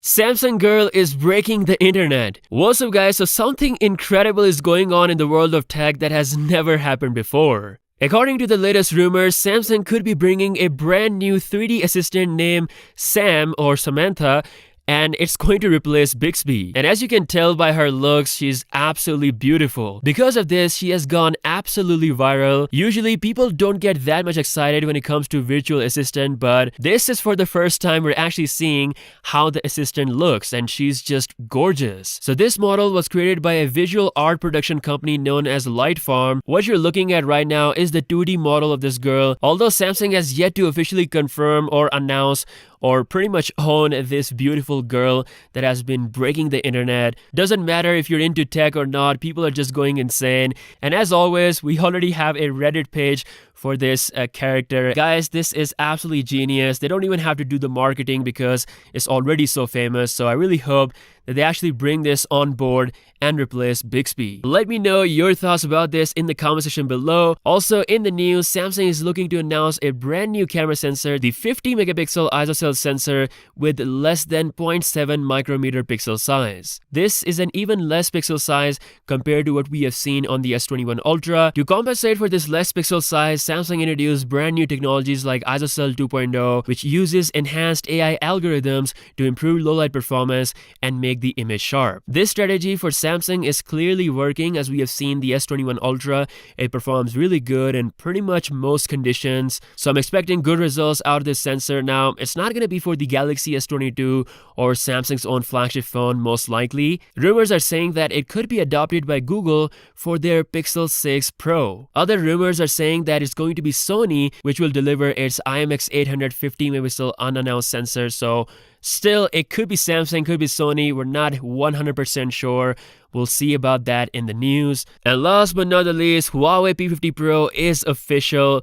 Samsung girl is breaking the internet. What's up guys? So something incredible is going on in the world of tech that has never happened before. According to the latest rumors, Samsung could be bringing a brand new 3D assistant named Sam or Samantha, and it's going to replace Bixby. And as you can tell by her looks, she's absolutely beautiful. Because of this, she has gone absolutely viral. Usually, people don't get that much excited when it comes to virtual assistant, but this is for the first time we're actually seeing how the assistant looks, and she's just gorgeous. So this model was created by a visual art production company known as Lightfarm. What you're looking at right now is the 2D model of this girl. Although Samsung has yet to officially confirm or announce or pretty much own this beautiful girl that has been breaking the internet. Doesn't matter if you're into tech or not, people are just going insane. And as always, we already have a Reddit page for this character. Guys, this is absolutely genius. They don't even have to do the marketing because it's already so famous. So I really hope that they actually bring this on board and replace Bixby. Let me know your thoughts about this in the comment section below. Also in the news, Samsung is looking to announce a brand new camera sensor, the 50 megapixel ISO sensor with less than 0.7 micrometer pixel size. This is an even less pixel size compared to what we have seen on the S21 Ultra. To compensate for this less pixel size, Samsung introduced brand new technologies like ISOcell 2.0, which uses enhanced AI algorithms to improve low light performance and make the image sharp. This strategy for Samsung is clearly working. As we have seen the S21 Ultra, it performs really good in pretty much most conditions. So I'm expecting good results out of this sensor. Now, it's not going to be for the Galaxy S22 or Samsung's own flagship phone most likely. Rumors are saying that it could be adopted by Google for their Pixel 6 Pro. Other rumors are saying that it's going to be Sony which will deliver its IMX800 50 megapixel unannounced sensor. So still, it could be Samsung, could be Sony. We're not 100% sure. We'll see about that in the news. And last but not the least, Huawei P50 Pro is official.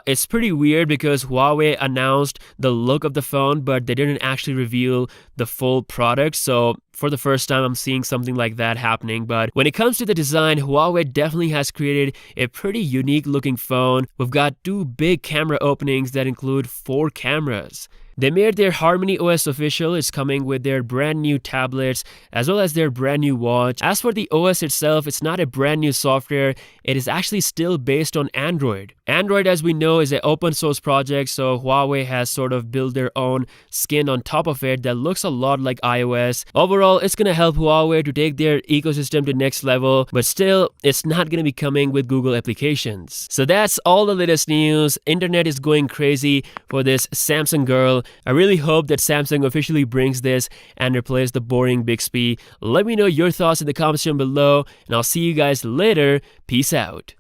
It's pretty weird because Huawei announced the look of the phone, but they didn't actually reveal the full product. So for the first time, I'm seeing something like that happening. But when it comes to the design, Huawei definitely has created a pretty unique looking phone. We've got two big camera openings that include 4 cameras. They made their Harmony OS official. It's coming with their brand new tablets as well as their brand new watch. As for the OS itself, it's not a brand new software. It is actually still based on Android. Android, as we know, is an open source project, so Huawei has sort of built their own skin on top of it that looks a lot like iOS. Overall, it's going to help Huawei to take their ecosystem to next level, but still, it's not going to be coming with Google applications. So that's all the latest news. Internet is going crazy for this Samsung girl. I really hope that Samsung officially brings this and replaces the boring Bixby. Let me know your thoughts in the comments section below, and I'll see you guys later. Peace out.